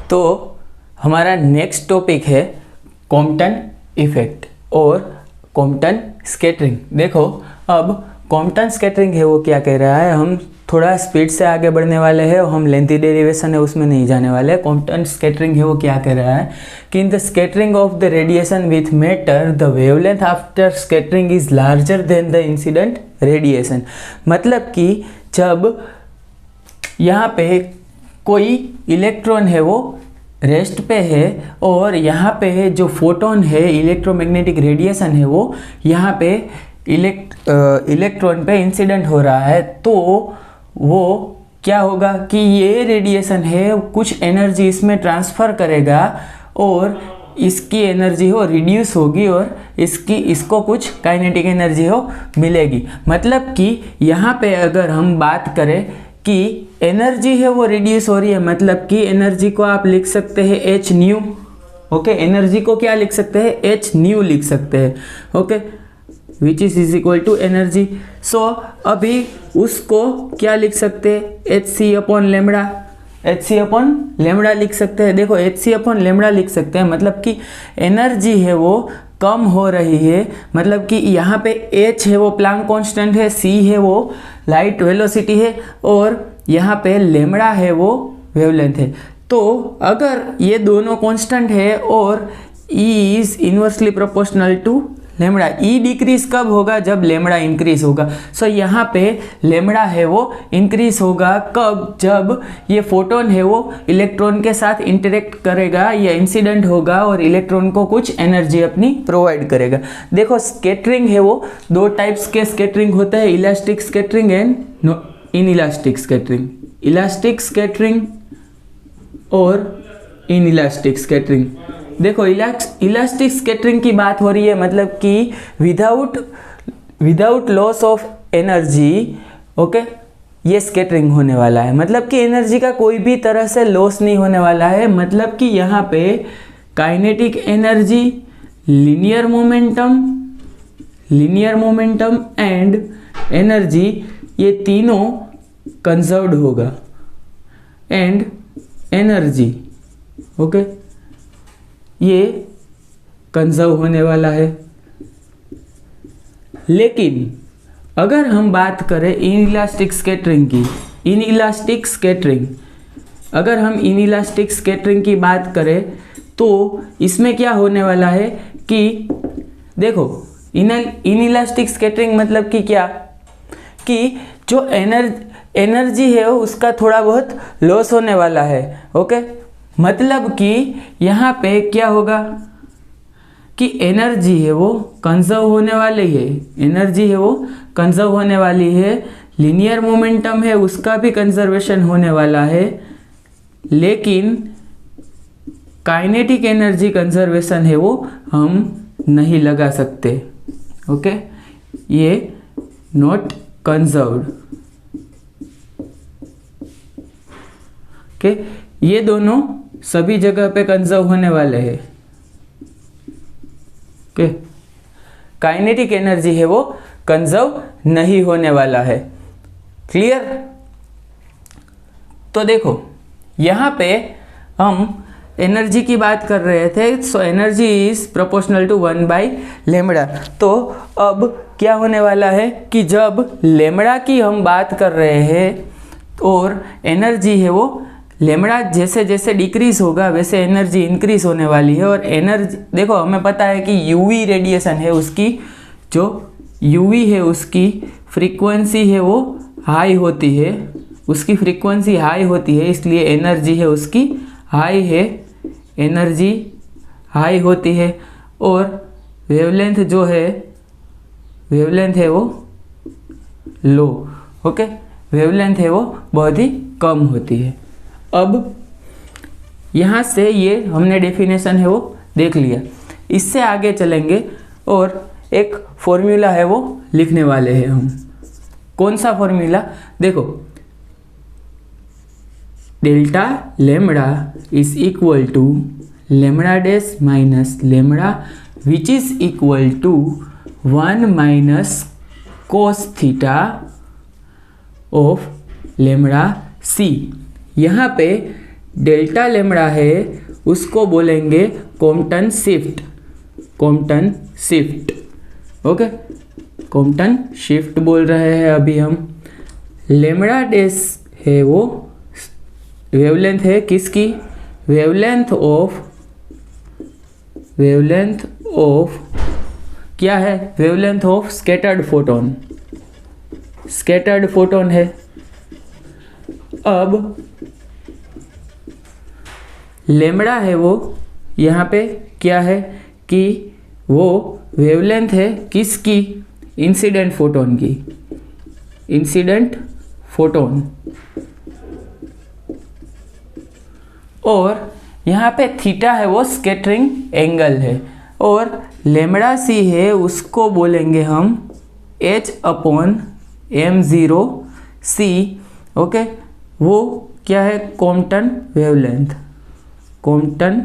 तो हमारा next topic है कॉम्पटन इफेक्ट और कॉम्पटन स्कैटरिंग। देखो अब कॉम्पटन स्कैटरिंग है वो क्या कह रहा है, हम थोड़ा स्पीड से आगे बढ़ने वाले हैं और हम लेंथी डेरिवेशन है उसमें नहीं जाने वाले हैं। कॉम्पटन स्कैटरिंग है वो क्या कह रहा है कि in the scattering of the radiation with matter the wavelength after scattering is larger than the incident radiation. मतलब कि जब यहाँ पे कोई इलेक्ट्रॉन है वो रेस्ट पे है और यहाँ पे जो फोटोन है इलेक्ट्रोमैग्नेटिक रेडिएशन है वो यहाँ पे इलेक्ट्रॉन पे इंसिडेंट हो रहा है, तो वो क्या होगा कि ये रेडिएशन है कुछ एनर्जी इसमें ट्रांसफ़र करेगा और इसकी एनर्जी हो रिड्यूस होगी और इसको कुछ काइनेटिक एनर्जी हो मिलेगी। मतलब कि यहाँ पे अगर हम बात करें कि एनर्जी है वो रिड्यूस हो रही है, मतलब कि एनर्जी को आप लिख सकते हैं एच न्यू। ओके, एनर्जी को क्या लिख सकते हैं, एच न्यू लिख सकते हैं। Okay, which is equal to energy. So अभी उसको क्या लिख सकते हैं, H C upon lambda, H C upon lambda लिख सकते हैं। देखो एच सी अपॉन लेमड़ा लिख सकते हैं, मतलब कि एनर्जी है वो कम हो रही है, मतलब कि यहाँ पे h है वो प्लांक कांस्टेंट है, c है वो लाइट वेलोसिटी है और यहाँ पे लेमड़ा है वो वेवलेंथ है। तो अगर ये दोनों कांस्टेंट है और e is inversely proportional to lambda, E decrease कब होगा, जब लेमड़ा इंक्रीज होगा। सो यहाँ पे लेमड़ा है वो इंक्रीज होगा कब, जब ये फोटोन है वो इलेक्ट्रॉन के साथ इंटरेक्ट करेगा या इंसिडेंट होगा और इलेक्ट्रॉन को कुछ एनर्जी अपनी प्रोवाइड करेगा। देखो स्कैटरिंग है वो दो टाइप्स के स्कैटरिंग होता है, elastic scattering and in elastic scattering. Elastic scattering और इन इलास्टिक स्कैटरिंग। देखो इलास्टिक स्कैटरिंग की बात हो रही है, मतलब कि without loss of energy, okay, ये स्कैटरिंग होने वाला है। मतलब कि एनर्जी का कोई भी तरह से लॉस नहीं होने वाला है, मतलब कि यहाँ पे kinetic energy, linear momentum and energy ये तीनों कंजर्व्ड होगा एंड एनर्जी, ओके, ये कंजर्व होने वाला है। लेकिन अगर हम बात करें इनइलास्टिक स्कैटरिंग की, इनइलास्टिक स्कैटरिंग, अगर हम इनइलास्टिक स्कैटरिंग की बात करें तो इसमें क्या होने वाला है कि देखो इनइलास्टिक स्कैटरिंग मतलब कि क्या, कि जो एनर्जी है उसका थोड़ा बहुत लॉस होने वाला है। ओके, मतलब कि यहाँ पे क्या होगा कि एनर्जी है वो कंजर्व होने वाली है, एनर्जी है वो कंजर्व होने वाली है, लीनियर मोमेंटम है उसका भी कंजर्वेशन होने वाला है, लेकिन काइनेटिक एनर्जी कंजर्वेशन है वो हम नहीं लगा सकते। ओके, ये नॉट कंजर्व्ड। ओके, ये दोनों सभी जगह पे कंजर्व होने वाले हैं। ओके, काइनेटिक एनर्जी है वो कंजर्व नहीं होने वाला है। क्लियर? तो देखो यहाँ पे हम एनर्जी की बात कर रहे थे, so energy is proportional to 1/λ। तो अब क्या होने वाला है कि जब लेमड़ा की हम बात कर रहे हैं और एनर्जी है वो लेमड़ा जैसे जैसे डिक्रीज होगा वैसे एनर्जी इंक्रीज होने वाली है। और एनर्जी देखो हमें पता है कि यूवी रेडिएशन है उसकी, जो यूवी है उसकी फ्रीक्वेंसी है वो हाई होती है, उसकी फ्रीक्वेंसी हाई होती है, इसलिए एनर्जी है उसकी हाई है, एनर्जी हाई होती है। और वेवलेंथ जो है, वेवलेंथ है वो लो। ओके, वेवलेंथ है वो बहुत ही कम होती है। अब यहाँ से ये हमने डेफिनेशन है वो देख लिया, इससे आगे चलेंगे और एक फॉर्मूला है वो लिखने वाले हैं हम। कौन सा फॉर्मूला? देखो delta lambda is equal to lambda dash minus lambda which is equal to 1 minus cos theta of lambda C. यहाँ पे डेल्टा लेमड़ा है उसको बोलेंगे Compton shift, Compton shift. Okay, Compton shift बोल रहे हैं अभी हम। लेमड़ा डैश है वो वेवलेंथ है किसकी, वेवलेंथ ऑफ क्या है, wavelength of scattered photon, scattered photon है। अब लेमड़ा है वो यहाँ पे क्या है कि वो वेवलेंथ है किसकी, इंसिडेंट फोटोन की, इंसिडेंट फोटोन। और यहाँ पे थीटा है वो स्कैटरिंग एंगल है, और लेमड़ा सी है उसको बोलेंगे हम h/m0c। ओके, वो क्या है, कॉम्पटन वेवलेंथ, कॉम्पटन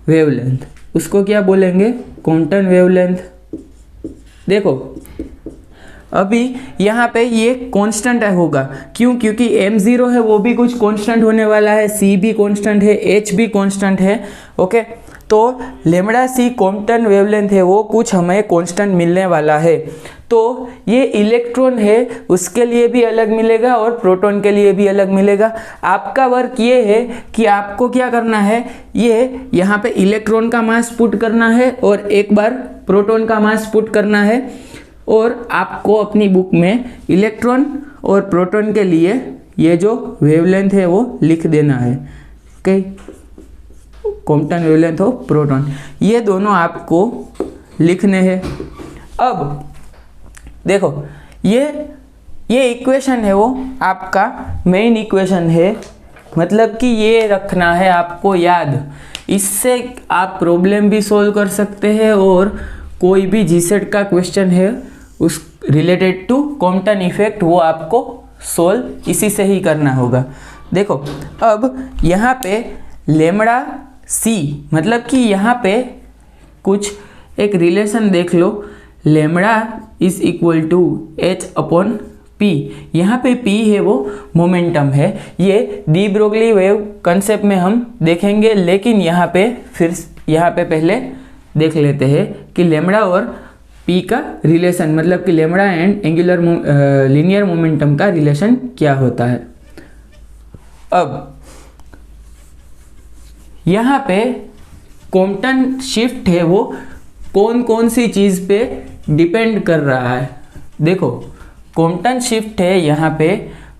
वेवलेंथ, उसको क्या बोलेंगे, कॉम्पटन वेवलेंथ। देखो अभी यहाँ पे ये कांस्टेंट होगा, क्यों, क्योंकि m0 है वो भी कुछ कांस्टेंट होने वाला है, c भी कांस्टेंट है, h भी कांस्टेंट है। ओके, तो लेमड़ा सी कॉम्पटन वेवलेंथ है वो कुछ हमें कांस्टेंट मिलने वाला है। तो ये इलेक्ट्रॉन है उसके लिए भी अलग मिलेगा और प्रोटॉन के लिए भी अलग मिलेगा। आपका वर्क ये है कि आपको क्या करना है, ये यहाँ पे इलेक्ट्रॉन का मास पुट करना है और एक बार प्रोटॉन का मास पुट करना है, और आपको अपनी बुक में इलेक्ट्रॉन और प्रोटॉन के लिए ये जो वेवलेंथ है वो लिख देना है। Okay, Compton wavelength of proton, ये दोनों आपको लिखने हैं। अब देखो ये इक्वेशन है वो आपका मेन इक्वेशन है, मतलब कि ये रखना है आपको याद, इससे आप प्रॉब्लम भी सॉल्व कर सकते हैं और कोई भी जीसेट का क्वेश्चन है उस रिलेटेड टू कॉम्पटन इफेक्ट वो आपको सोल्व इसी से ही करना होगा। देखो अब यहाँ पे लेमड़ा सी, मतलब कि यहाँ पे कुछ एक रिलेशन देख लो, lambda is equal to h/p। यहाँ पे p है वो मोमेंटम है, ये डी ब्रोगली वेव कंसेप्ट में हम देखेंगे, लेकिन यहाँ पे पहले देख लेते हैं कि लेमड़ा और p का रिलेशन, मतलब कि lambda and angular linear momentum का रिलेशन क्या होता है। अब यहाँ पे कॉम्पटन शिफ्ट है वो कौन कौन सी चीज़ पे डिपेंड कर रहा है। देखो कॉम्पटन शिफ्ट है यहाँ पे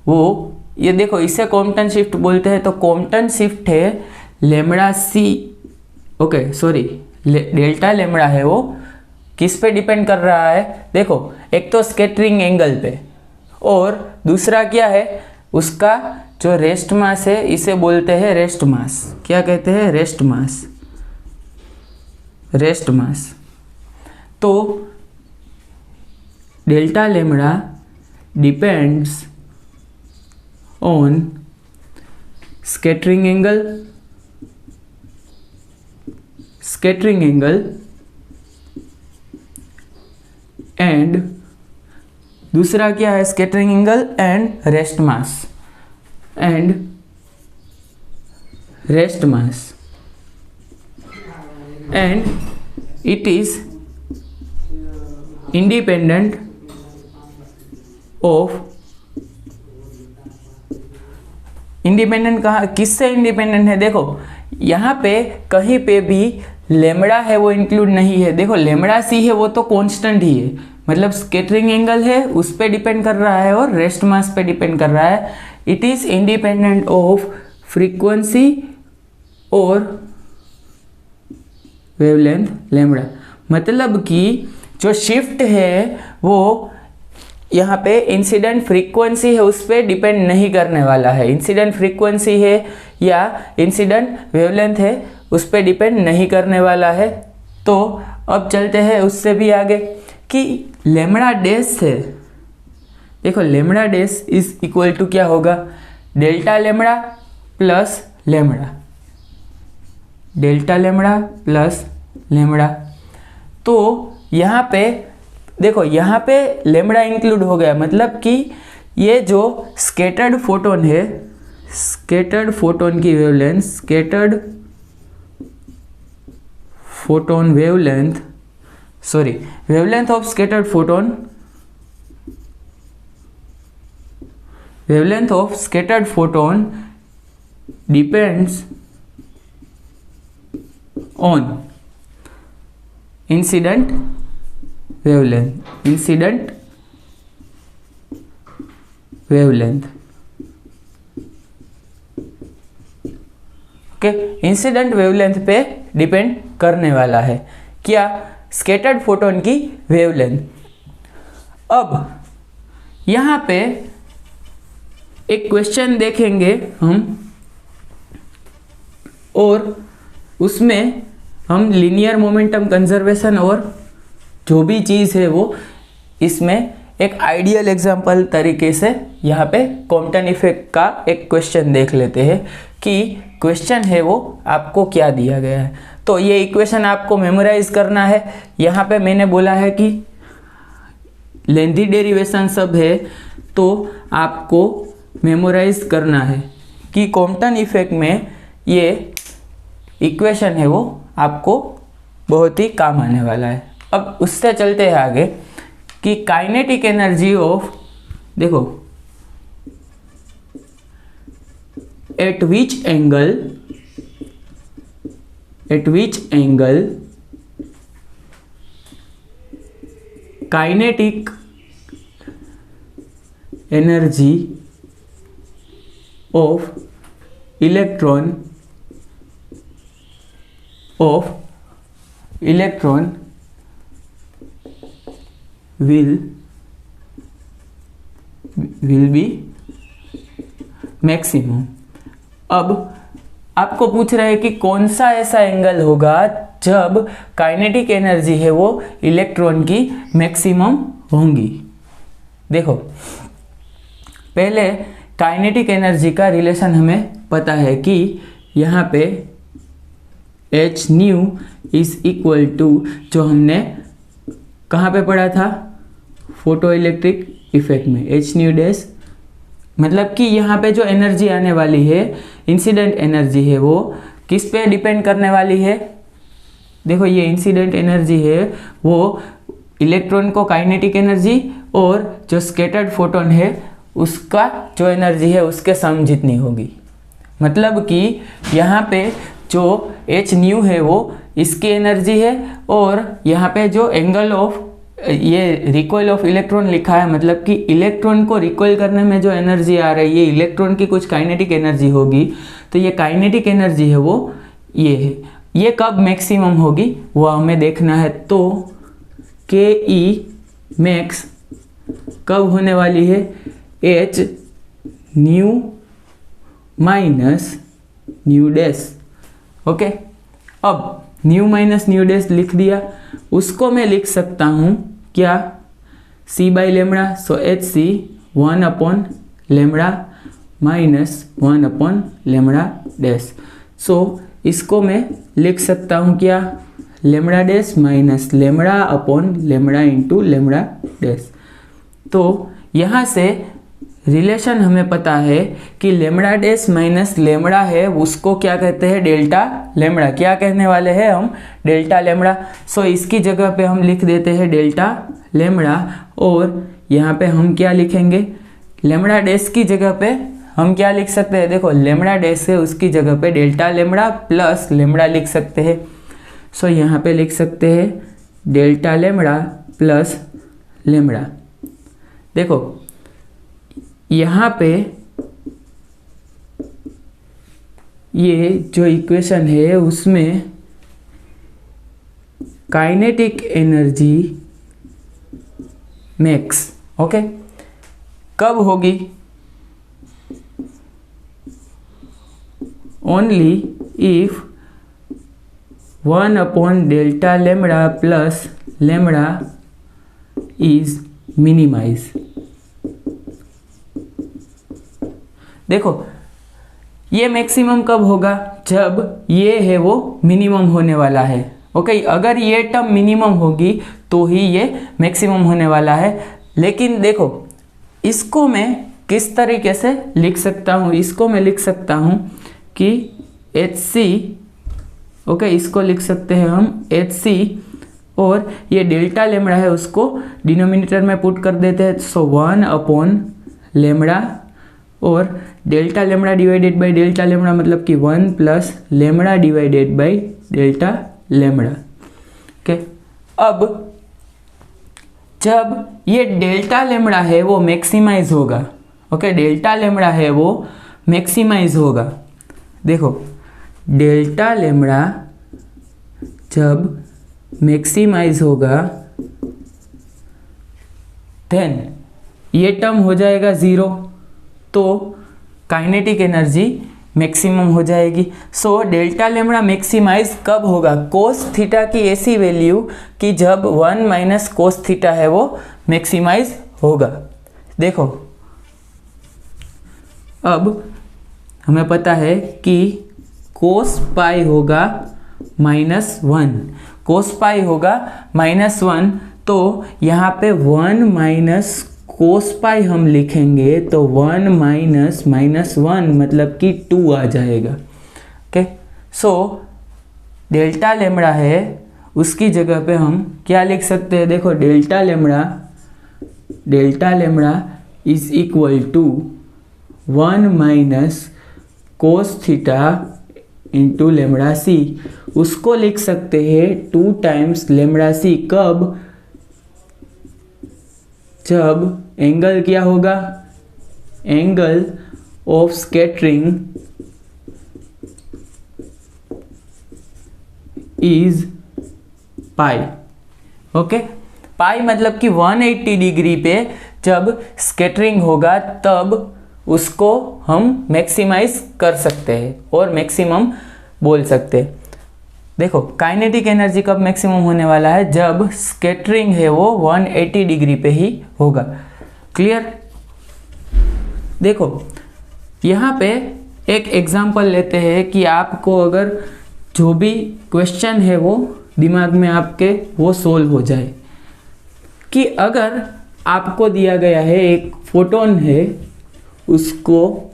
वो, ये देखो इसे कॉम्पटन शिफ्ट बोलते हैं, तो कॉम्पटन शिफ्ट है लेमड़ा सी, ओके सॉरी डेल्टा लेमड़ा है वो किस पे डिपेंड कर रहा है। देखो एक तो स्कैटरिंग एंगल पे, और दूसरा क्या है, उसका जो रेस्ट मास है इसे बोलते हैं रेस्ट मास। क्या कहते हैं, रेस्ट मास, रेस्ट मास। तो delta lambda depends on scattering angle, scattering angle and दूसरा क्या है, scattering angle and rest mass, and rest mass, and it is independent of, independent कहाँ, किससे इंडिपेंडेंट है। देखो यहाँ पे कहीं पे भी लेमड़ा है वो इंक्लूड नहीं है। देखो लेमड़ा सी है वो तो कांस्टेंट ही है, मतलब स्कैटरिंग एंगल है उस पे डिपेंड कर रहा है और रेस्ट मास पे डिपेंड कर रहा है। It is independent of frequency और वेवलेंथ लेमड़ा, मतलब कि जो शिफ्ट है वो यहाँ पे इंसिडेंट फ्रीक्वेंसी है उस पर डिपेंड नहीं करने वाला है, इंसिडेंट फ्रीक्वेंसी है या इंसिडेंट वेवलेंथ है उस पर डिपेंड नहीं करने वाला है। तो अब चलते हैं उससे भी आगे कि लेमड़ा डैश है। देखो lambda dash is equal to क्या होगा, delta lambda plus lambda, delta lambda plus lambda. तो यहाँ पे देखो यहाँ पे लेमड़ा इंक्लूड हो गया, मतलब कि ये जो स्कैटर्ड फोटोन है, स्कैटर्ड फोटोन की wavelength, scattered photon wavelength, sorry wavelength of scattered photon, wavelength of scattered photon depends on incident wavelength, incident wavelength, okay, incident wavelength पे डिपेंड करने वाला है क्या, स्कैटर्ड फोटोन की वेवलेंथ। अब यहाँ पे एक क्वेश्चन देखेंगे हम, और उसमें हम लीनियर मोमेंटम कंजर्वेशन और जो भी चीज़ है वो इसमें एक आइडियल एग्जांपल तरीके से यहाँ पे कॉम्पटन इफेक्ट का एक क्वेश्चन देख लेते हैं कि क्वेश्चन है वो आपको क्या दिया गया है। तो ये इक्वेशन आपको मेमोराइज करना है। यहाँ पे मैंने बोला है कि लेंथी डेरिवेशन सब है, तो आपको मेमोराइज करना है कि कॉम्पटन इफेक्ट में ये इक्वेशन है वो आपको बहुत ही काम आने वाला है। अब उससे चलते हैं आगे कि काइनेटिक एनर्जी ऑफ, देखो eight which angle kinetic energy of electron will be maximum. अब आपको पूछ रहे हैं कि कौन सा ऐसा एंगल होगा जब काइनेटिक एनर्जी है वो इलेक्ट्रॉन की मैक्सिमम होंगी। देखो पहले काइनेटिक एनर्जी का रिलेशन हमें पता है कि यहाँ पे H nu is equal to, जो हमने कहाँ पे पढ़ा था, फोटो इलेक्ट्रिक इफेक्ट में, एच न्यू डैश, मतलब कि यहाँ पे जो एनर्जी आने वाली है, इंसिडेंट एनर्जी है, वो किस पे डिपेंड करने वाली है। देखो ये इंसिडेंट एनर्जी है वो इलेक्ट्रॉन को काइनेटिक एनर्जी और जो स्कैटर्ड फोटोन है उसका जो एनर्जी है उसके सम जितनी होगी। मतलब कि यहाँ पे जो एच न्यू है वो इसकी एनर्जी है, और यहाँ पे जो एंगल ऑफ ये रिकॉइल ऑफ इलेक्ट्रॉन लिखा है, मतलब कि इलेक्ट्रॉन को रिकॉइल करने में जो एनर्जी आ रही है, इलेक्ट्रॉन की कुछ काइनेटिक एनर्जी होगी, तो ये काइनेटिक एनर्जी है वो ये है। ये कब मैक्सिमम होगी वो हमें देखना है। तो के ई मैक्स कब होने वाली है, H nu minus nu dash, okay. अब न्यू माइनस न्यू डैश लिख दिया, उसको मैं लिख सकता हूँ क्या, C by lambda, so H C 1 lambda minus 1 lambda dash. So इसको मैं लिख सकता हूँ क्या, lambda dash minus lambda upon lambda into lambda dash. तो यहाँ से रिलेशन हमें पता है कि लेमड़ा डैश माइनस लेमड़ा है उसको क्या कहते हैं, डेल्टा लेमड़ा। क्या कहने वाले हैं हम, डेल्टा लेमड़ा। सो इसकी जगह पे हम लिख देते हैं डेल्टा लेमड़ा, और यहाँ पे हम क्या लिखेंगे, लेमड़ा डैश की जगह पे हम क्या लिख सकते हैं, देखो लेमड़ा डैश है उसकी जगह पे डेल्टा लेमड़ा प्लस लेमड़ा लिख सकते हैं। सो यहाँ पे लिख सकते हैं डेल्टा लेमड़ा प्लस लेमड़ा। देखो यहाँ पे ये जो इक्वेशन है उसमें काइनेटिक एनर्जी मैक्स, ओके, कब होगी, only if 1 delta lambda plus lambda is minimise. देखो ये मैक्सिमम कब होगा, जब ये है वो मिनिमम होने वाला है, ओके। अगर ये टर्म मिनिमम होगी तो ही ये मैक्सिमम होने वाला है। लेकिन देखो इसको मैं किस तरीके से लिख सकता हूँ, इसको मैं लिख सकता हूँ कि HC, ओके, इसको लिख सकते हैं हम HC, और ये डेल्टा लेमड़ा है उसको डिनोमिनेटर में पुट कर देते हैं, सो 1 अपॉन लेमड़ा, और delta lambda divided by delta lambda मतलब कि 1 plus lambda divided by delta lambda. Okay, अब जब ये डेल्टा लेमड़ा है वो मैक्सिमाइज होगा, ओके, डेल्टा लेमड़ा है वो मैक्सिमाइज होगा। देखो डेल्टा लेमड़ा जब मैक्सिमाइज होगा देन ये टर्म हो जाएगा 0, तो काइनेटिक एनर्जी मैक्सिमम हो जाएगी। सो डेल्टा लेमड़ा मैक्सिमाइज कब होगा, कोस थीटा की ऐसी वैल्यू कि जब 1 माइनस कोस थीटा है वो मैक्सिमाइज होगा। देखो अब हमें पता है कि कोस पाई होगा -1, कोस पाई होगा -1, तो यहाँ पे 1 माइनस कोस पाई हम लिखेंगे तो 1 माइनस -1 मतलब कि 2 आ जाएगा। ओके, सो डेल्टा लेमड़ा है उसकी जगह पे हम क्या लिख सकते हैं, देखो delta lambda is equal to 1 minus cos theta into lambda C, उसको लिख सकते हैं 2 टाइम्स लेमड़ा सी, कब, जब एंगल क्या होगा, angle of scattering is pi. Okay, pi मतलब कि 180 डिग्री पे जब स्कैटरिंग होगा तब उसको हम मैक्सिमाइज कर सकते हैं और मैक्सिमम बोल सकते हैं। देखो काइनेटिक एनर्जी कब मैक्सिमम होने वाला है, जब स्कैटरिंग है वो 180 डिग्री पे ही होगा। क्लियर। देखो यहाँ पे एक एग्जांपल लेते हैं कि आपको अगर जो भी क्वेश्चन है वो दिमाग में आपके वो सोल्व हो जाए, कि अगर आपको दिया गया है एक फोटोन है, उसको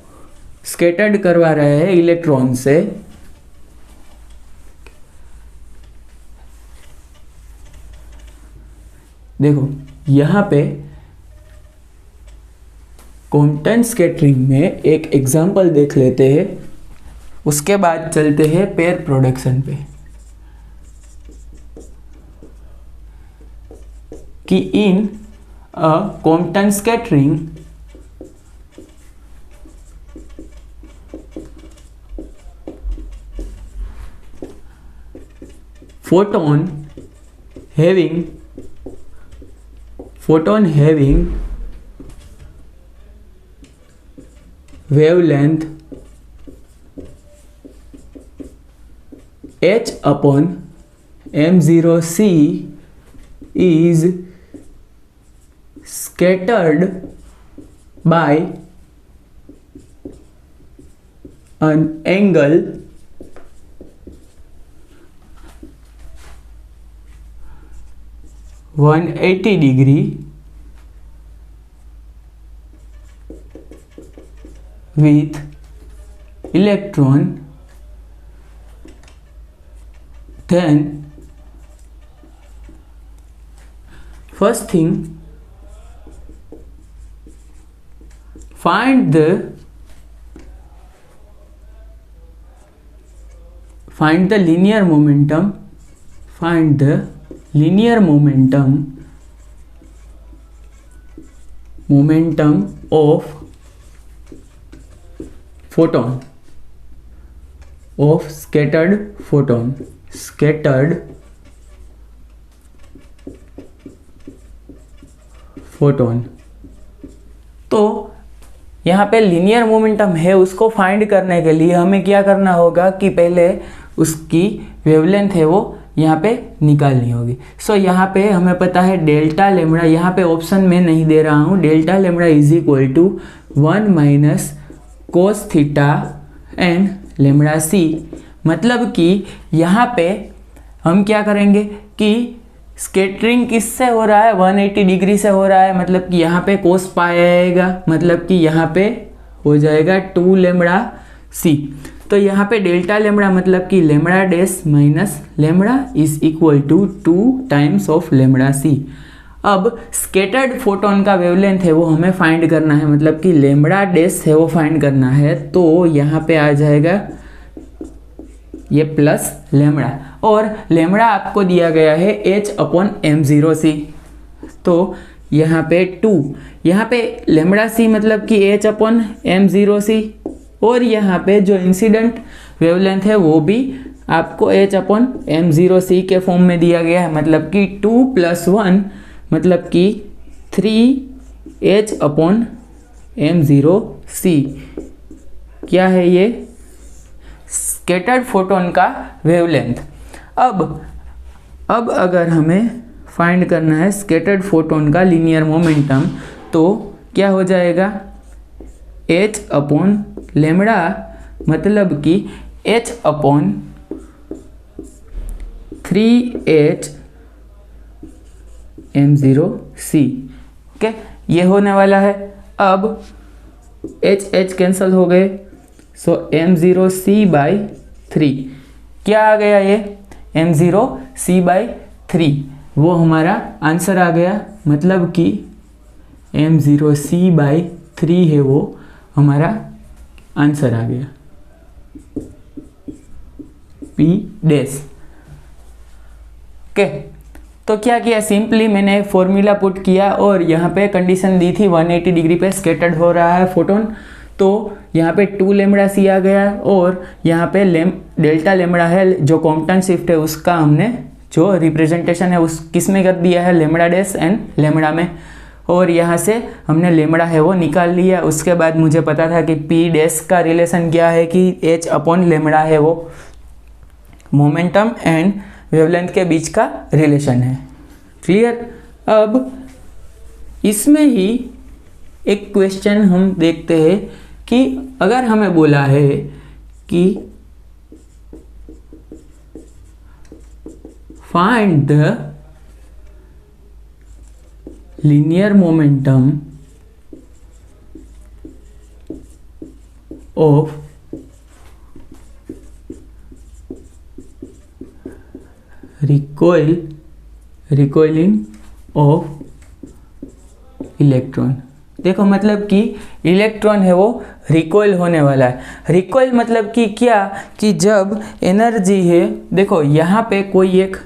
स्कैटर्ड करवा रहे हैं इलेक्ट्रॉन से, देखो यहाँ पे क्वांटम स्कैटरिंग में एक एग्जांपल देख लेते हैं, उसके बाद चलते हैं पेयर प्रोडक्शन पे, कि in a quantum scattering photon having wavelength h upon m0c is scattered by an angle (180 degree) with electron, then first thing, find the linear momentum, find the linear momentum of photon, of scattered photon, तो यहाँ पे linear momentum है, उसको find करने के लिए हमें क्या करना होगा कि पहले उसकी वेवलेंथ है वो यहाँ पे निकालनी होगी। सो यहाँ पे हमें पता है डेल्टा लेमड़ा, यहाँ पे ऑप्शन में नहीं दे रहा हूँ, delta lambda is equal to 1 minus cos theta and lambda C, मतलब कि यहाँ पे हम क्या करेंगे कि स्केटरिंग किससे हो रहा है, 180 डिग्री से हो रहा है, मतलब कि यहाँ पे कोस पाई आएगा, मतलब कि यहाँ पे हो जाएगा 2 लेमड़ा सी। तो यहाँ पे डेल्टा लेमड़ा मतलब कि lambda dash minus lambda is equal to 2 times of lambda C. अब स्केटर्ड फोटोन का वेवलेंथ है वो हमें फाइंड करना है, मतलब कि लेमड़ा डैश है वो फाइंड करना है। तो यहाँ पे आ जाएगा ये प्लस लेमड़ा, और लेमड़ा आपको दिया गया है h/m0c। तो यहाँ पे 2, यहाँ पे लेमड़ा सी मतलब कि h/m0c, और यहाँ पे जो इंसिडेंट वेवलेंथ है वो भी आपको h/m0c के फॉर्म में दिया गया है, मतलब कि 2 + 1 मतलब कि 3h/m0c। क्या है ये, स्केटर्ड फोटोन का वेवलेंथ। अब अगर हमें फाइंड करना है स्केटर्ड फोटोन का लीनियर मोमेंटम, तो क्या हो जाएगा, h/लेमड़ा मतलब कि h/3h/m0c। ओके, ये होने वाला है। अब h कैंसिल हो गए, सो m0c/3 क्या आ गया, ये m0c/3 वो हमारा आंसर आ गया, मतलब कि m0c/3 है वो हमारा आंसर आ गया, P डैश। ओके, तो क्या किया, सिंपली मैंने फॉर्मूला पुट किया और यहाँ पे कंडीशन दी थी 180 डिग्री पे स्केटर्ड हो रहा है फोटोन, तो यहाँ पे 2 लेमड़ा सी आ गया, और यहाँ पे डेल्टा लेमड़ा है जो कॉम्पटन शिफ्ट है उसका हमने जो रिप्रेजेंटेशन है उस किस में कर दिया है, लेमड़ा डैश एंड लेमड़ा में, और यहाँ से हमने लेमड़ा है वो निकाल लिया। उसके बाद मुझे पता था कि P डैश का रिलेशन क्या है कि h/लेमड़ा है वो मोमेंटम एंड वेवलेंथ के बीच का रिलेशन है। क्लियर। अब इसमें ही एक क्वेश्चन हम देखते हैं कि अगर हमें बोला है कि find the linear momentum of recoiling of electron. देखो मतलब कि इलेक्ट्रॉन है वो रिकॉइल होने वाला है। रिकॉइल मतलब कि क्या, कि जब एनर्जी है, देखो यहाँ पे कोई एक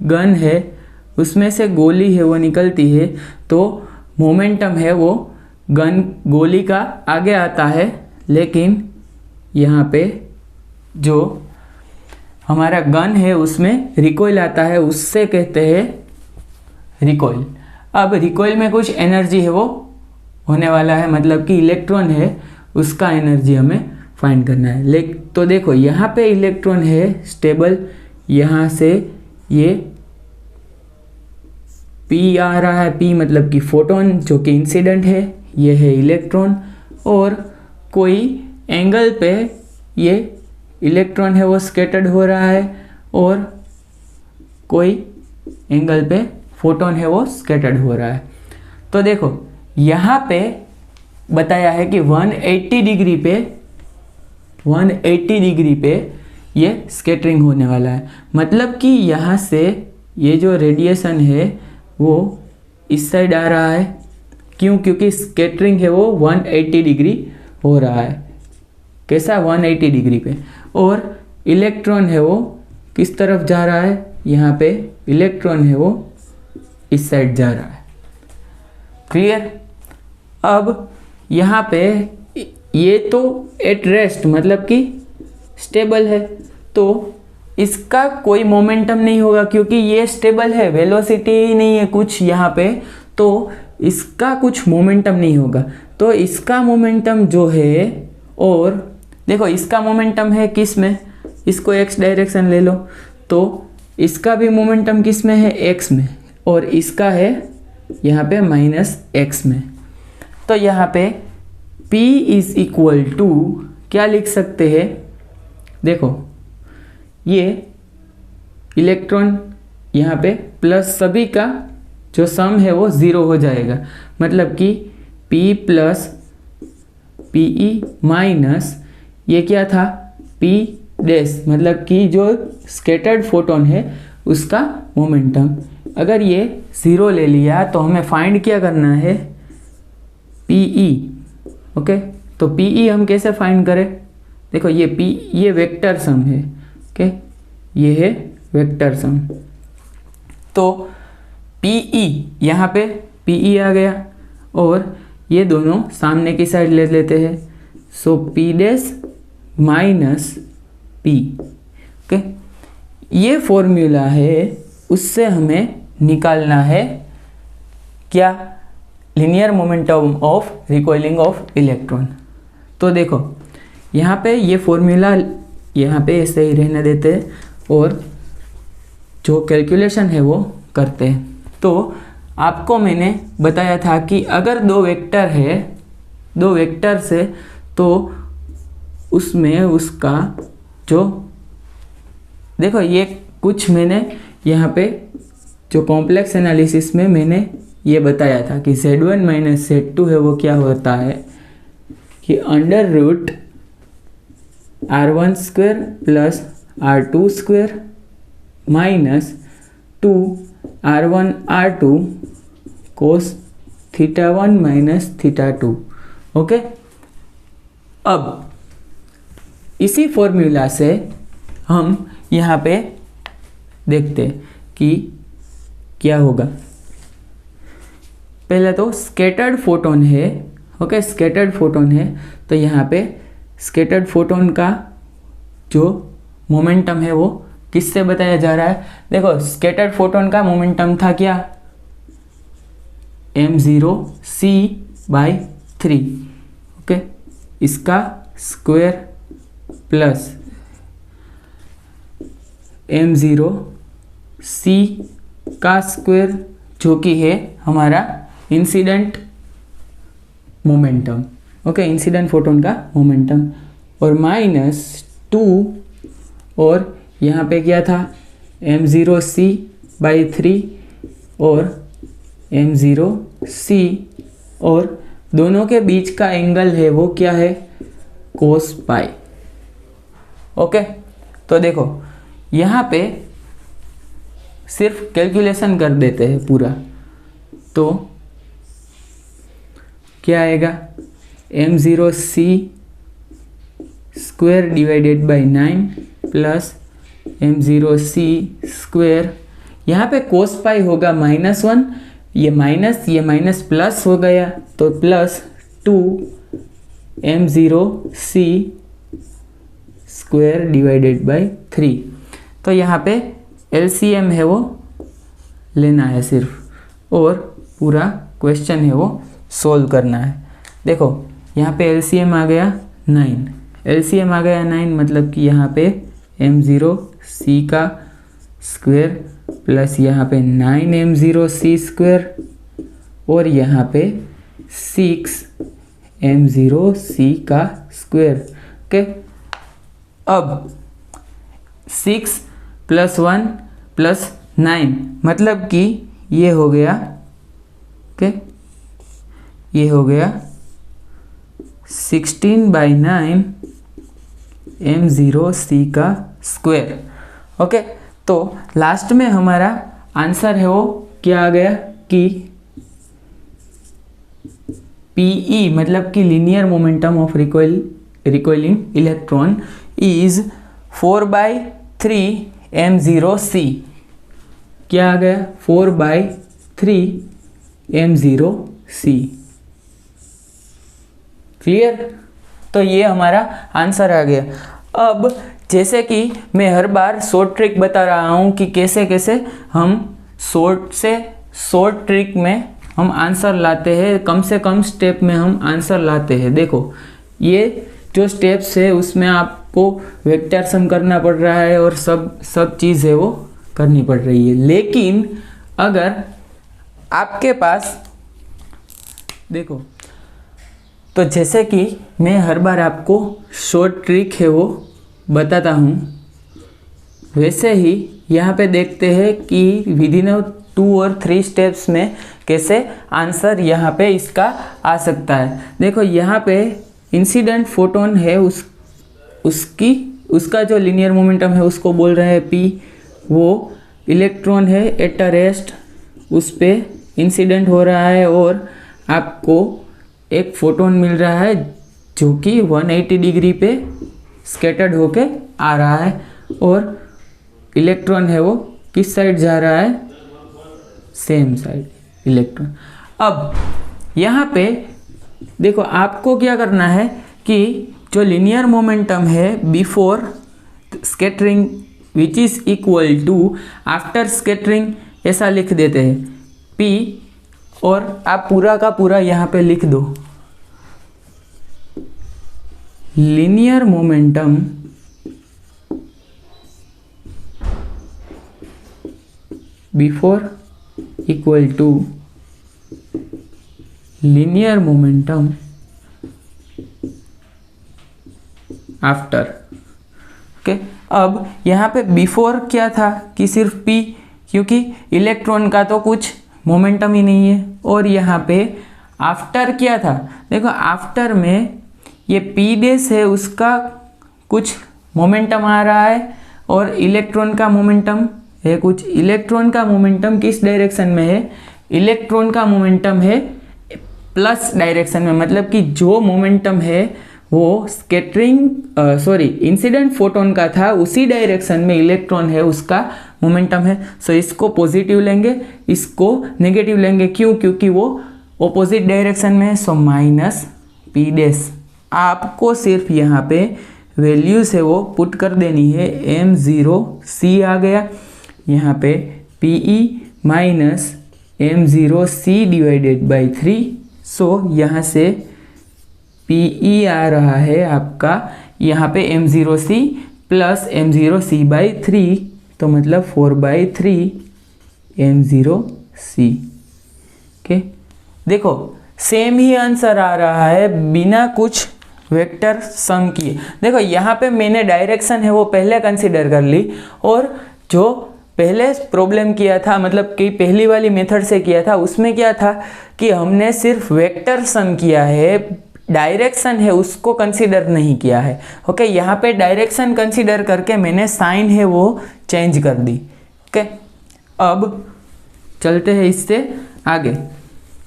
गन है उसमें से गोली है वो निकलती है, तो मोमेंटम है वो गोली का आगे आता है, लेकिन यहाँ पे जो हमारा गन है उसमें रिकॉइल आता है, उससे कहते हैं रिकॉइल। अब रिकॉइल में कुछ एनर्जी है वो होने वाला है, मतलब कि इलेक्ट्रॉन है उसका एनर्जी हमें फाइंड करना है। तो देखो यहाँ पे इलेक्ट्रॉन है स्टेबल, यहाँ से ये P आ रहा है, P मतलब कि फोटोन जो कि इंसिडेंट है, ये है इलेक्ट्रॉन, और कोई एंगल पे ये इलेक्ट्रॉन है वो स्कैटर्ड हो रहा है, और कोई एंगल पे फोटोन है वो स्कैटर्ड हो रहा है। तो देखो यहाँ पे बताया है कि 180 डिग्री पे ये स्कैटरिंग होने वाला है, मतलब कि यहाँ से ये जो रेडिएशन है वो इस साइड आ रहा है। क्यों? क्योंकि स्कैटरिंग है वो 180 डिग्री हो रहा है। कैसा? 180 डिग्री पे। और इलेक्ट्रॉन है वो किस तरफ जा रहा है? यहाँ पे इलेक्ट्रॉन है वो इस साइड जा रहा है। क्लियर? अब यहाँ पे ये तो एट रेस्ट मतलब कि स्टेबल है, तो इसका कोई मोमेंटम नहीं होगा क्योंकि ये स्टेबल है, वेलोसिटी ही नहीं है कुछ यहाँ पे, तो इसका कुछ मोमेंटम नहीं होगा। तो इसका मोमेंटम जो है, और देखो इसका मोमेंटम है किस में, इसको एक्स डायरेक्शन ले लो, तो इसका भी मोमेंटम किस में है? एक्स में, और इसका है यहाँ पे -x में। तो यहाँ पे P इज इक्वल टू क्या लिख सकते हैं? देखो ये इलेक्ट्रॉन यहाँ पे प्लस सभी का जो सम है वो 0 हो जाएगा, मतलब कि P प्लस PE माइनस ये क्या था P डैश, मतलब कि जो स्कैटर्ड फोटोन है उसका मोमेंटम। अगर ये 0 ले लिया तो हमें फाइंड क्या करना है PE। ओके, तो PE हम कैसे फाइंड करें? देखो ये वेक्टर सम है। ओके, ये है वेक्टर सम। तो PE यहाँ पे PE आ गया और ये दोनों सामने की साइड ले लेते हैं। सो P dash minus P। Okay, ये फॉर्मूला है, उससे हमें निकालना है क्या? Linear momentum of recoiling of electron. तो देखो यहाँ पे ये फॉर्मूला यहाँ पे ऐसे ही रहने देते हैं और जो कैलकुलेशन है वो करते हैं। तो आपको मैंने बताया था कि अगर दो वेक्टर है, दो वेक्टर से, तो उसमें उसका जो देखो ये कुछ मैंने यहाँ पे जो कॉम्प्लेक्स एनालिसिस में मैंने ये बताया था कि Z1 माइनस Z2 है वो क्या होता है कि under root R1 square plus R2 square minus 2 R1 R2 cos θ1 minus θ2। Okay, अब इसी फॉर्मूला से हम यहाँ पे देखते हैं कि क्या होगा। पहले तो स्कैटर्ड फोटोन है। ओके, स्कैटर्ड फोटोन है तो यहाँ पे स्कैटर्ड फोटोन का जो मोमेंटम है वो किससे बताया जा रहा है? देखो स्कैटर्ड फोटोन का मोमेंटम था क्या? m0c/3। ओके, इसका स्क्वायर प्लस m0c का स्क्वायर जो कि है हमारा incident momentum. Okay, incident photon का मोमेंटम और माइनस 2 और यहाँ पे क्या था m0c/3 और m0c और दोनों के बीच का एंगल है वो क्या है? cos पाई। ओके, तो देखो यहाँ पे सिर्फ कैलकुलेशन कर देते हैं पूरा, तो क्या आएगा m0c square divided by 9 plus m0c square, यहाँ पे cos पाई होगा -1, ये माइनस प्लस हो गया तो plus 2 m0c square divided by 3। तो यहाँ पे LCM है वो लेना है सिर्फ और पूरा क्वेश्चन है वो सोल्व करना है। देखो यहाँ पे LCM आ गया 9, LCM आ गया 9 मतलब कि यहाँ पे m0c का स्क्वायर प्लस यहाँ पे 9m0c स्क्वायर और यहाँ पे 6m0c का स्क्वायर। ओके, अब 6 + 1 + 9 मतलब कि ये हो गया, ओके, ये हो गया 16/9 m0c का स्क्वायर। ओके, तो लास्ट में हमारा आंसर है वो क्या आ गया कि PE मतलब कि linear momentum of recoiling electron is 4/3 m0c। क्या आ गया? 4/3 m0c। क्लियर? तो ये हमारा आंसर आ गया। अब जैसे कि मैं हर बार शॉर्ट ट्रिक बता रहा हूँ कि कैसे कैसे हम शॉर्ट से शॉर्ट ट्रिक में हम आंसर लाते हैं, कम से कम स्टेप में हम आंसर लाते हैं। देखो ये जो स्टेप्स है उसमें आपको वेक्टर सम करना पड़ रहा है और सब चीज़ है वो करनी पड़ रही है। लेकिन अगर आपके पास देखो, तो जैसे कि मैं हर बार आपको शॉर्ट ट्रिक है वो बताता हूँ, वैसे ही यहाँ पे देखते हैं कि विद इन 2 और 3 स्टेप्स में कैसे आंसर यहाँ पे इसका आ सकता है। देखो यहाँ पे इंसिडेंट फोटोन है, उसका जो लीनियर मोमेंटम है उसको बोल रहे हैं p। वो इलेक्ट्रॉन है एट अ रेस्ट, उस पे इंसिडेंट हो रहा है और आपको एक फोटोन मिल रहा है जो कि 180 डिग्री पे स्कैटर्ड होके आ रहा है, और इलेक्ट्रॉन है वो किस साइड जा रहा है, सेम साइड इलेक्ट्रॉन। अब यहाँ पे देखो आपको क्या करना है कि जो लीनियर मोमेंटम है before scattering which is equal to after scattering, ऐसा लिख देते हैं p, और आप पूरा का पूरा यहाँ पे लिख दो linear momentum before equal to linear momentum after. Okay, अब यहाँ पे बिफोर क्या था कि सिर्फ p, क्योंकि इलेक्ट्रॉन का तो कुछ मोमेंटम ही नहीं है, और यहाँ पे आफ्टर क्या था, देखो आफ्टर में ये p डैश है उसका कुछ मोमेंटम आ रहा है, और इलेक्ट्रॉन का मोमेंटम है कुछ। इलेक्ट्रॉन का मोमेंटम किस डायरेक्शन में है, इलेक्ट्रॉन का मोमेंटम है प्लस डायरेक्शन में, मतलब कि जो मोमेंटम है वो इंसिडेंट फोटोन का था उसी डायरेक्शन में इलेक्ट्रॉन है उसका मोमेंटम है। सो इसको पॉजिटिव लेंगे, इसको नेगेटिव लेंगे, क्यों, क्योंकि वो ऑपोजिट डायरेक्शन में है। So minus p dash. आपको सिर्फ यहाँ पे वैल्यूज है वो पुट कर देनी है, m0c आ गया यहाँ पे pe minus m0c divided by 3। सो यहाँ से pe आ रहा है आपका यहाँ पे m0c प्लस m0c बाई 3, तो मतलब 4/3 m0c। ओके, देखो सेम ही आंसर आ रहा है बिना कुछ वेक्टर सम किए। देखो यहाँ पे मैंने डायरेक्शन है वो पहले कंसीडर कर ली, और जो पहले प्रॉब्लम किया था, मतलब कि पहली वाली मेथड से किया था, उसमें क्या था कि हमने सिर्फ वेक्टर सम किया है, डायरेक्शन है उसको कंसीडर नहीं किया है। ओके, यहाँ पे डायरेक्शन कंसीडर करके मैंने साइन है वो चेंज कर दी। ओके, अब चलते हैं इससे आगे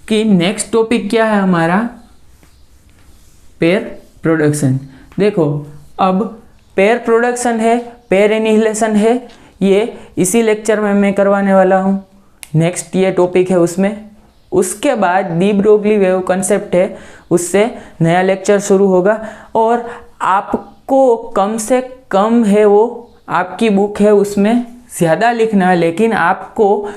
कि नेक्स्ट टॉपिक क्या है हमारा, पेयर प्रोडक्शन। देखो अब पेयर प्रोडक्शन है, पेयर एनिहिलेशन है, ये इसी लेक्चर में मैं करवाने वाला हूँ। नेक्स्ट ये टॉपिक है उसमें, उसके बाद डी ब्रोगली वेव कंसेप्ट है, उससे नया लेक्चर शुरू होगा। और आपको कम से कम है वो आपकी बुक है उसमें ज़्यादा लिखना है, लेकिन आपको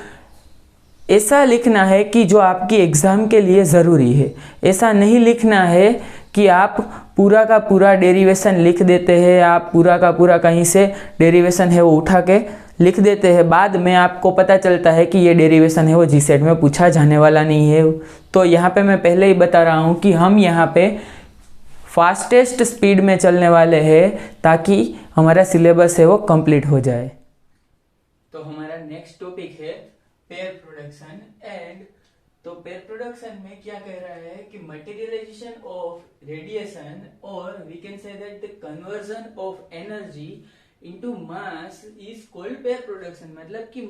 ऐसा लिखना है कि जो आपकी एग्ज़ाम के लिए ज़रूरी है। ऐसा नहीं लिखना है कि आप पूरा का पूरा डेरिवेशन लिख देते हैं, आप पूरा का पूरा कहीं से डेरिवेशन है वो उठा के लिख देते हैं, बाद में आपको पता चलता है कि ये डेरिवेशन है वो जीसेट में पूछा जाने वाला नहीं है। तो यहाँ पे मैं पहले ही बता रहा हूँ कि हम यहाँ पे फास्टेस्ट स्पीड में चलने वाले हैं ताकि हमारा सिलेबस है वो कंप्लीट हो जाए। तो हमारा नेक्स्ट टॉपिक है पेयर प्रोडक्शन। एंड तो पेयर प्रोडक्शन में क्या कह रहा है कि मटेरियलाइजेशन ऑफ रेडिएशन, और we can say that the conversion of energy into mass is called pair production. मतलब कि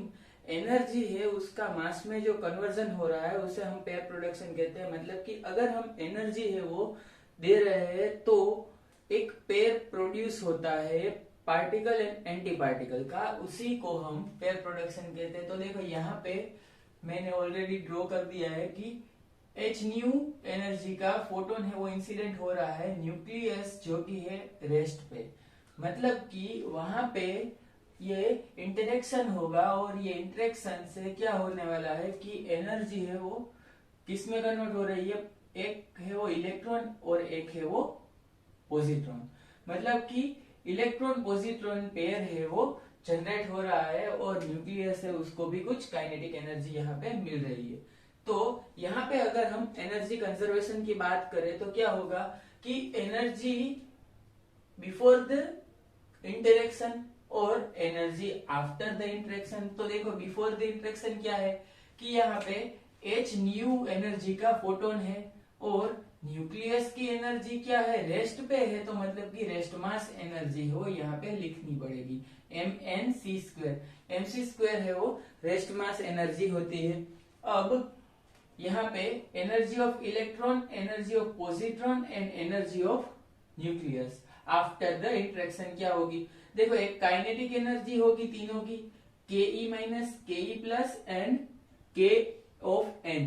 एनर्जी है उसका मास में जो कन्वर्जन हो रहा है उसे हम पेयर प्रोडक्शन कहते हैं। मतलब कि अगर हम एनर्जी है वो दे रहे हैं तो एक पेयर प्रोड्यूस होता है पार्टिकल एंड एंटी पार्टिकल का, उसी को हम पेयर प्रोडक्शन कहते हैं। तो देखो यहाँ पे मैंने ऑलरेडी ड्रॉ कर दिया है कि h न्यू एनर्जी का फोटोन है वो इंसिडेंट हो रहा है न्यूक्लियस जो कि है रेस्ट पे। मतलब कि वहां पे ये इंटरेक्शन होगा, और ये इंटरेक्शन से क्या होने वाला है कि एनर्जी है वो किस में कन्वर्ट हो रही है, एक है वो इलेक्ट्रॉन और एक है वो पॉजिट्रॉन। मतलब कि इलेक्ट्रॉन पॉजिट्रॉन पेयर है वो जनरेट हो रहा है, और न्यूक्लियस है उसको भी कुछ काइनेटिक एनर्जी यहाँ पे मिल रही है। तो यहाँ पे अगर हम एनर्जी कंजर्वेशन की बात करें तो क्या होगा कि एनर्जी बिफोर द इंटरेक्शन और एनर्जी आफ्टर द इंटरेक्शन। तो देखो बिफोर द इंटरेक्शन क्या है कि यहाँ पे h न्यू एनर्जी का फोटोन है और न्यूक्लियस की एनर्जी क्या है, रेस्ट पे है, तो मतलब कि रेस्ट मास एनर्जी हो यहाँ पे लिखनी पड़ेगी mnc²। mc² है वो रेस्ट मास एनर्जी होती है। अब यहाँ पे energy of electron, energy of positron and energy of nucleus after the interaction क्या होगी। देखो एक काइनेटिक एनर्जी होगी तीनों की, ke minus ke plus and k of n,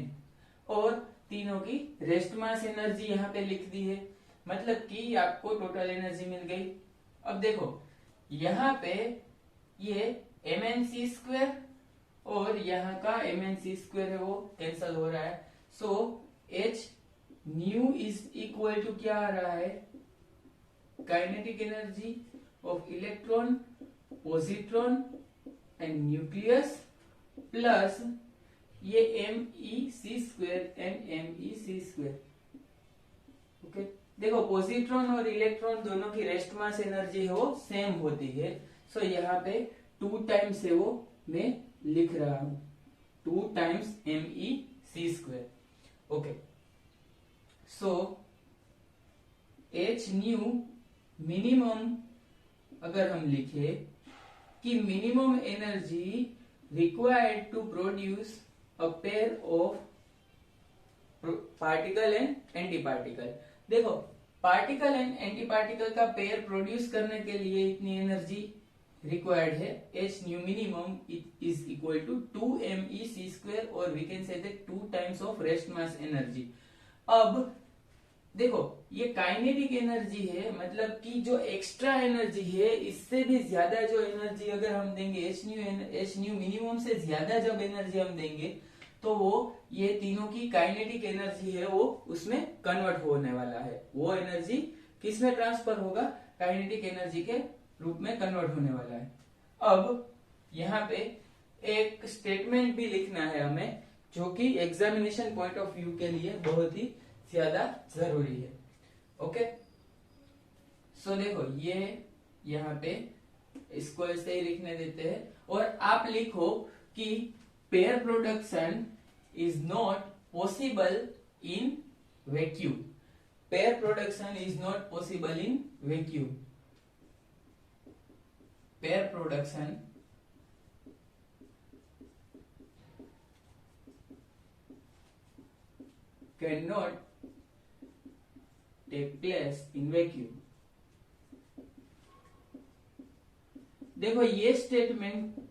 और तीनों की रेस्ट मास एनर्जी यहाँ पे लिख दी है, मतलब कि आपको टोटल एनर्जी मिल गई। अब देखो यहाँ पे ये mnc² और यहाँ का mnc² है वो कैंसल हो रहा है। So h nu is equal to क्या आ रहा है, kinetic energy of electron, positron and nucleus plus ये mec² एंड mec²। ओके, देखो पॉजिट्रॉन और इलेक्ट्रॉन दोनों की रेस्ट मास एनर्जी है वो सेम होती है। सो यहाँ पे 2 टाइम्स है वो मैं लिख रहा हूं, 2 times mec²। Okay, so h nu minimum अगर हम लिखे कि minimum energy required to produce a pair of particle and anti particle. देखो पार्टिकल एंड एंटी पार्टिकल का पेयर प्रोड्यूस करने के लिए इतनी एनर्जी रिक्वायर्ड है, h nu minimum is equal to 2 mec² और we can say that 2 times of rest mass energy. अब देखो ये काइनेटिक एनर्जी है, मतलब कि जो एक्स्ट्रा एनर्जी है इससे भी ज्यादा जो एनर्जी अगर हम देंगे, h न्यू मिनिमम से ज्यादा जब एनर्जी हम देंगे तो वो ये तीनों की काइनेटिक एनर्जी है वो उसमें कन्वर्ट होने वाला है। वो एनर्जी किस में ट्रांसफर होगा, काइनेटिक एनर्जी के रूप में कन्वर्ट होने वाला है। अब यहाँ पे एक स्टेटमेंट भी लिखना है हमें जो कि एग्जामिनेशन पॉइंट ऑफ व्यू के लिए बहुत ही ज्यादा जरूरी है। ओके, सो देखो ये यहाँ पे इसको ऐसे ही लिखने देते हैं और आप लिखो कि pair production is not possible in vacuum. Pair production is not possible in vacuum. Pair production can not take place in vacuum. देखो ये स्टेटमेंट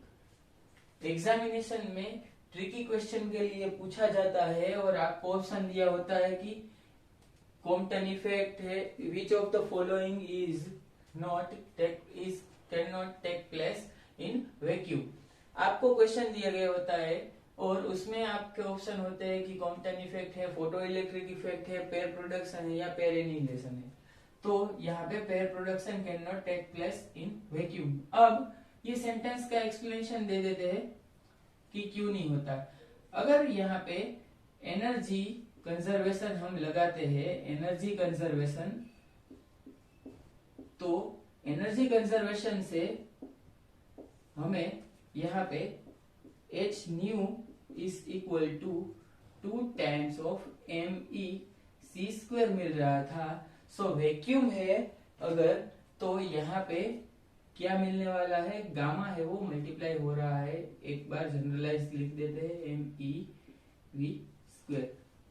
एग्जामिनेशन में ट्रिकी क्वेश्चन के लिए पूछा जाता है और आपको ऑप्शन दिया होता है कि कॉम्पटन इफेक्ट है, which of the following is can not take place in vacuum. आपको क्वेश्चन दिया गया होता है और उसमें आपके ऑप्शन होते हैं कि कॉम्पटन इफेक्ट है, फोटो इलेक्ट्रिक इफेक्ट है, पेयर प्रोडक्शन है या पेयर एनिहिलेशन है। तो यहाँ पे pair production can not take place in vacuum. अब ये सेंटेंस का एक्सप्लेनेशन दे देते हैं कि क्यों नहीं होता। अगर यहाँ पे एनर्जी कंजर्वेशन हम लगाते हैं, एनर्जी कंजर्वेशन, तो एनर्जी कंजर्वेशन से हमें यहाँ पे h nu is equal to 2 times of mec² मिल रहा था। सो वैक्यूम है अगर, तो यहाँ पे क्या मिलने वाला है, गामा है वो मल्टीप्लाई हो रहा है, एक बार जनरलाइज लिख देते हैं mev²।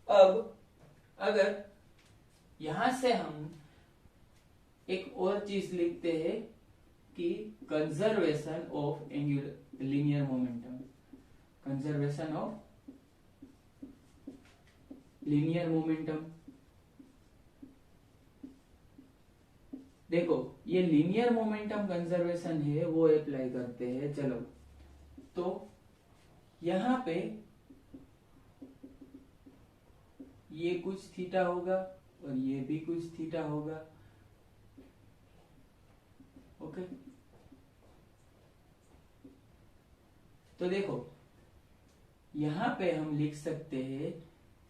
अब अगर यहां से हम एक और चीज लिखते हैं कि conservation of angular linear momentum, conservation of linear momentum. देखो ये लीनियर मोमेंटम कंजर्वेशन है वो अप्लाई करते हैं। चलो तो यहां पे ये कुछ थीटा होगा और ये भी कुछ थीटा होगा। ओके, तो देखो यहां पे हम लिख सकते हैं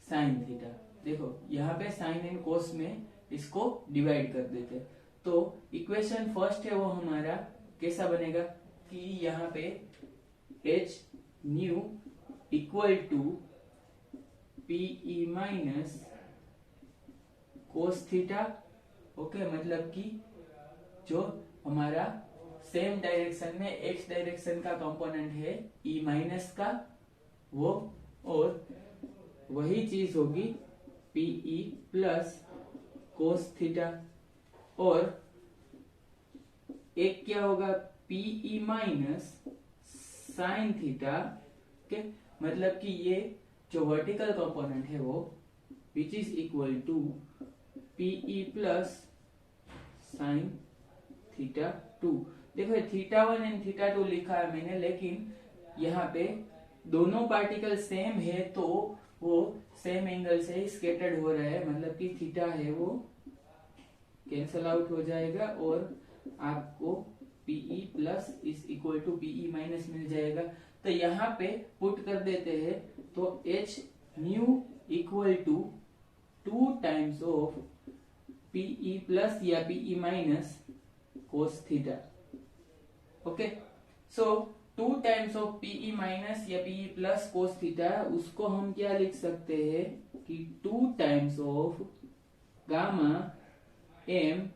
साइन थीटा। देखो यहां पे साइन एंड कोस में इसको डिवाइड कर देते हैं। तो इक्वेशन फर्स्ट है वो हमारा कैसा बनेगा कि यहाँ पे H nu equal to PE minus cos theta. Okay, मतलब कि जो हमारा सेम डायरेक्शन में एक्स डायरेक्शन का कंपोनेंट है ई माइनस का वो, और वही चीज होगी पीई प्लस कोस थीटा, और एक क्या होगा पीई माइनस साइन थीटा के, मतलब कि ये जो वर्टिकल कंपोनेंट है वो which is equal to P E plus sine theta 2। देखो थीटा 1 एंड थीटा 2 लिखा है मैंने, लेकिन यहाँ पे दोनों पार्टिकल सेम है तो वो सेम एंगल से ही स्केटर्ड हो रहा है, मतलब कि थीटा है वो कैंसल आउट हो जाएगा और आपको PE plus is equal to PE minus मिल जाएगा। तो यहाँ पे पुट कर देते हैं तो H nu equal to 2 times of PE plus या PE minus cos theta. Okay, so 2 times of PE minus या पीई प्लस कोस थीटा, उसको हम क्या लिख सकते हैं कि 2 times of gamma M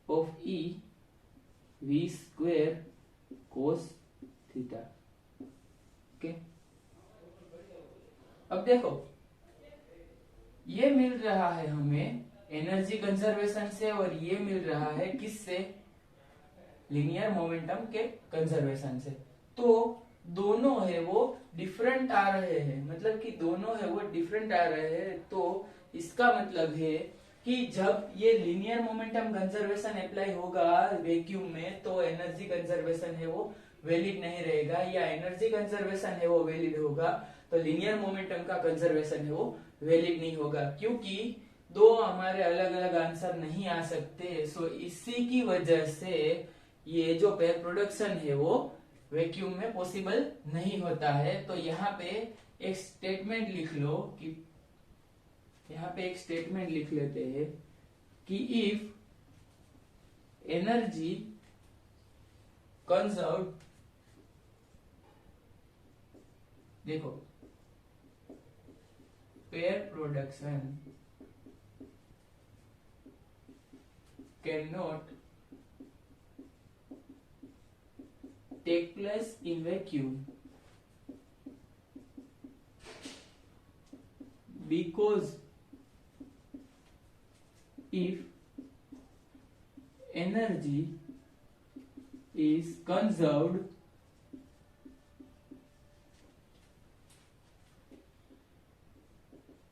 of E V square cos theta. Okay, अब देखो ये मिल रहा है हमें एनर्जी कंजर्वेशन से, और ये मिल रहा है किससे, लीनियर मोमेंटम के कंजर्वेशन से। तो दोनों है वो डिफरेंट आ रहे हैं, मतलब कि दोनों है वो डिफरेंट आ रहे हैं, तो इसका मतलब है कि जब ये लीनियर मोमेंटम कंजर्वेशन अप्लाई होगा वैक्यूम में तो एनर्जी कंजर्वेशन है वो वैलिड नहीं रहेगा, या एनर्जी कंजर्वेशन है वो वैलिड होगा तो लीनियर मोमेंटम का कंजर्वेशन है वो वैलिड नहीं होगा, क्योंकि दो हमारे अलग अलग आंसर नहीं आ सकते। सो इसी की वजह से ये जो पेयर प्रोडक्शन है वो वैक्यूम में पॉसिबल नहीं होता है। तो यहाँ पे एक स्टेटमेंट लिख लो कि यहाँ पे एक स्टेटमेंट लिख लेते हैं कि इफ एनर्जी कंजर्व्ड, देखो pair production can not take place in vacuum because if energy is conserved,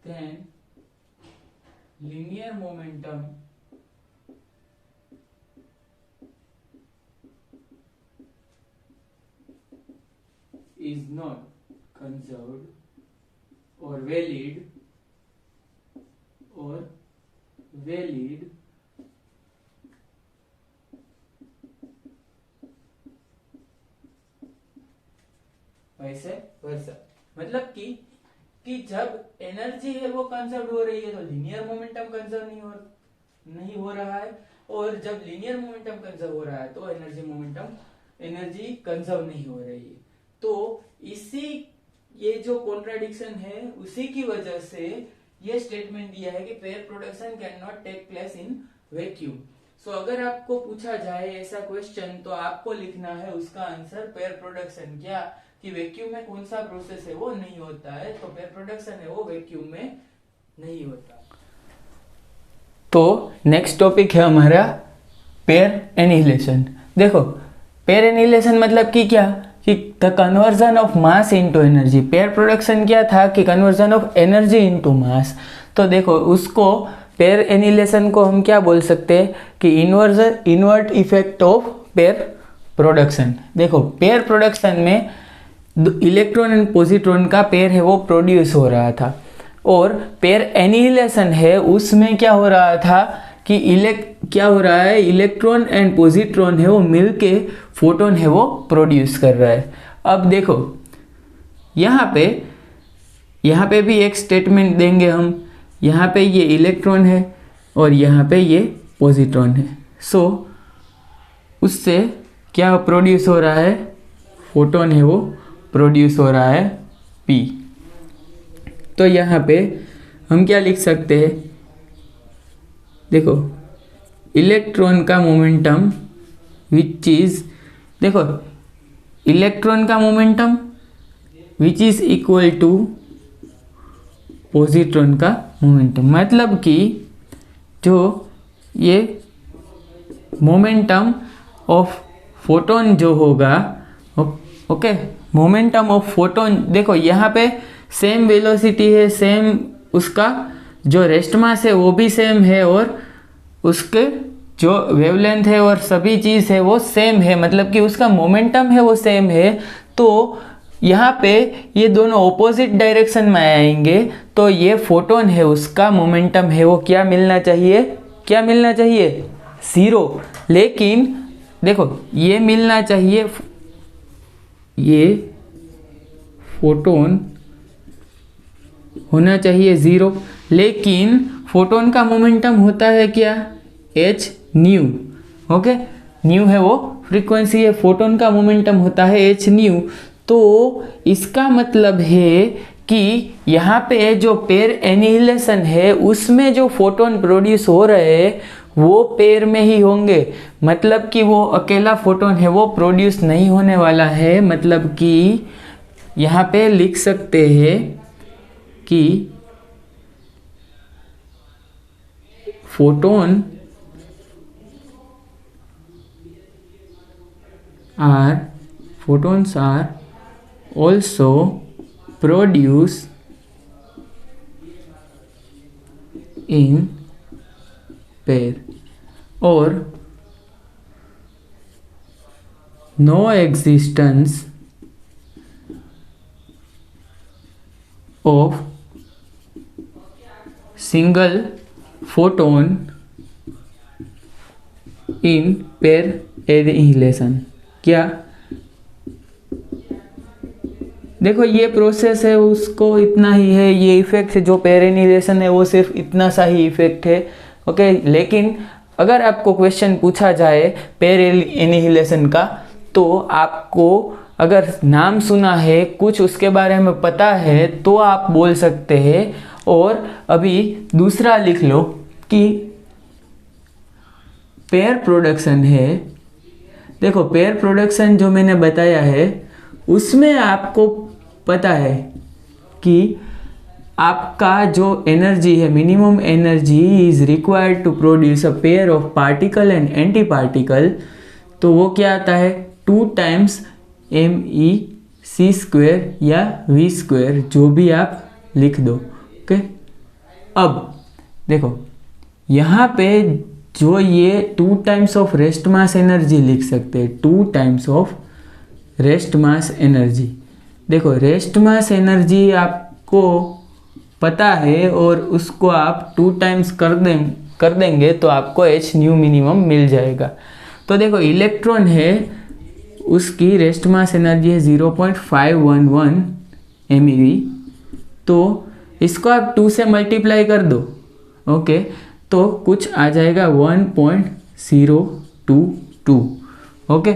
then linear momentum is not conserved or valid वैसे वर्सा, मतलब कि जब एनर्जी है वो कंजर्व हो रही है तो लिनियर मोमेंटम कंजर्व नहीं हो रहा है, और जब लिनियर मोमेंटम कंजर्व हो रहा है तो एनर्जी कंजर्व नहीं हो रही है। तो इसी ये जो कॉन्ट्राडिक्शन है उसी की वजह से ये स्टेटमेंट दिया है कि pair production can not take place in vacuum. So अगर आपको पूछा जाए ऐसा क्वेश्चन तो आपको लिखना है उसका आंसर पेयर प्रोडक्शन, क्या कि वैक्यूम में कौन सा प्रोसेस है वो नहीं होता है, तो पेयर प्रोडक्शन है वो वैक्यूम में नहीं होता। तो नेक्स्ट टॉपिक है हमारा पेयर एनिहिलेशन। देखो पेयर एनिहिलेशन मतलब कि क्या कि the conversion of mass into energy. Pair production क्या था कि कन्वर्जन ऑफ एनर्जी इनटू मास। तो देखो उसको पेयर एनिहिलेशन को हम क्या बोल सकते हैं कि invert effect of pair production. देखो पेयर प्रोडक्शन में इलेक्ट्रॉन एंड पॉजिट्रॉन का पेयर है वो प्रोड्यूस हो रहा था, और पेयर एनिहिलेशन है उसमें क्या हो रहा था कि इलेक्ट्रॉन एंड पॉजिट्रॉन है वो मिलके फोटोन है वो प्रोड्यूस कर रहा है। अब देखो यहाँ पे भी एक स्टेटमेंट देंगे हम, यहाँ पे ये इलेक्ट्रॉन है और यहाँ पे ये पॉजिट्रॉन है। सो उससे क्या प्रोड्यूस हो रहा है, फोटोन है वो प्रोड्यूस हो रहा है P। तो यहाँ पे हम क्या लिख सकते हैं, देखो इलेक्ट्रॉन का मोमेंटम विच इज, देखो इलेक्ट्रॉन का momentum which is equal to positron का मोमेंटम, मतलब कि जो ये मोमेंटम ऑफ फोटोन जो होगा, ओके मोमेंटम ऑफ फोटोन, देखो यहाँ पे सेम वेलोसिटी है, सेम उसका जो रेस्ट मास है वो भी सेम है, और उसके जो वेवलेंथ है और सभी चीज़ है वो सेम है, मतलब कि उसका मोमेंटम है वो सेम है। तो यहाँ पे ये दोनों ऑपोजिट डायरेक्शन में आएंगे, तो ये फोटोन है उसका मोमेंटम है वो क्या मिलना चाहिए, क्या मिलना चाहिए, 0। लेकिन देखो ये मिलना चाहिए, ये फोटोन होना चाहिए 0, लेकिन फोटोन का मोमेंटम होता है क्या, h न्यू, ओके न्यू है वो फ्रीक्वेंसी है, फोटोन का मोमेंटम होता है h न्यू। तो इसका मतलब है कि यहाँ पे जो पेयर एनिहिलेशन है उसमें जो फोटोन प्रोड्यूस हो रहे हैं वो पेयर में ही होंगे, मतलब कि वो अकेला फोटोन है वो प्रोड्यूस नहीं होने वाला है। मतलब कि यहाँ पे लिख सकते हैं कि photon photons are also produce in pair, or no existence of single photon in pair annihilation। क्या, देखो ये प्रोसेस है उसको इतना ही है, ये इफेक्ट जो पेयर एनिहिलेशन है वो सिर्फ इतना सा ही इफेक्ट है, ओके। लेकिन अगर आपको क्वेश्चन पूछा जाए पेयर एनिहिलेशन का, तो आपको अगर नाम सुना है कुछ उसके बारे में पता है तो आप बोल सकते हैं। और अभी दूसरा लिख लो कि पेयर प्रोडक्शन है, देखो पेयर प्रोडक्शन जो मैंने बताया है उसमें आपको पता है कि आपका जो एनर्जी है, minimum energy is required to produce a pair of particle and anti particle, तो वो क्या आता है 2 टाइम्स MEc² या V², जो भी आप लिख दो, ओके। अब देखो यहाँ पे जो ये 2 times of rest mass energy लिख सकते हैं, 2 times of rest mass energy. देखो रेस्ट मास एनर्जी आपको पता है और उसको आप 2 टाइम्स कर देंगे तो आपको h न्यू मिनिमम मिल जाएगा। तो देखो इलेक्ट्रॉन है उसकी रेस्ट मास एनर्जी है 0.511 MeV, तो इसको आप 2 से मल्टीप्लाई कर दो, ओके, तो कुछ आ जाएगा 1.022, ओके।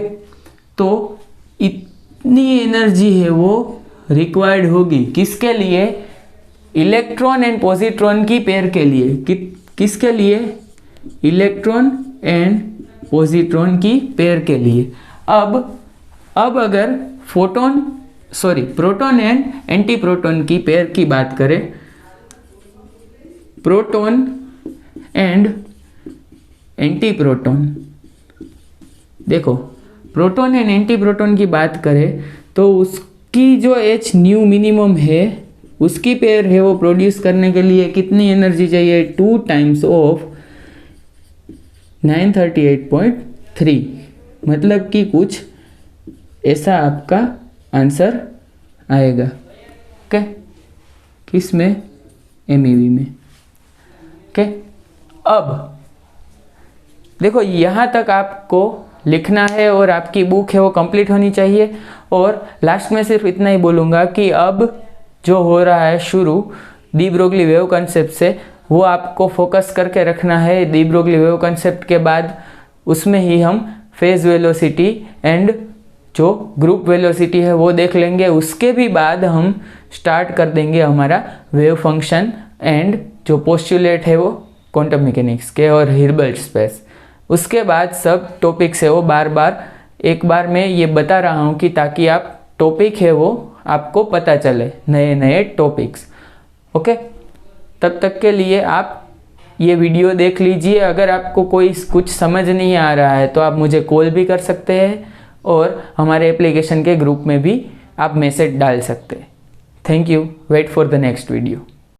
तो इतनी एनर्जी है वो रिक्वायर्ड होगी किसके लिए, इलेक्ट्रॉन एंड पॉजिट्रॉन की पेयर के लिए, किसके लिए, इलेक्ट्रॉन एंड पॉजिट्रॉन की पेयर के लिए। अब अगर प्रोटॉन एंड एंटी प्रोटॉन की पेयर की बात करें, प्रोटॉन एंड एंटी प्रोटॉन, देखो प्रोटॉन एंड एंटी प्रोटॉन की बात करें तो उसकी जो h न्यू मिनिमम है उसकी पेयर है वो प्रोड्यूस करने के लिए कितनी एनर्जी चाहिए, 2 टाइम्स ऑफ 938.3, मतलब कि कुछ ऐसा आपका आंसर आएगा, ओके, किस में, MEV में, ओके। अब देखो यहाँ तक आपको लिखना है और आपकी बुक है वो कंप्लीट होनी चाहिए। और लास्ट में सिर्फ इतना ही बोलूँगा कि अब जो हो रहा है शुरू डी ब्रोगली वेव कंसेप्ट से, वो आपको फोकस करके रखना है। डी ब्रोगली वेव कंसेप्ट के बाद उसमें ही हम फेज वेलोसिटी एंड जो ग्रुप वेलोसिटी है वो देख लेंगे। उसके भी बाद हम स्टार्ट कर देंगे हमारा वेव फंक्शन एंड जो पोस्टुलेट है वो क्वांटम मैकेनिक्स के और हिल्बर्ट स्पेस। उसके बाद सब टॉपिक्स है वो बार बार एक बार मैं ये बता रहा हूँ कि ताकि आप टॉपिक है वो आपको पता चले, नए नए टॉपिक्स। ओके, तब तक के लिए आप ये वीडियो देख लीजिए। अगर आपको कोई कुछ समझ नहीं आ रहा है तो आप मुझे कॉल भी कर सकते हैं और हमारे एप्लीकेशन के ग्रुप में भी आप मैसेज डाल सकते हैं। Thank you. Wait for the next video.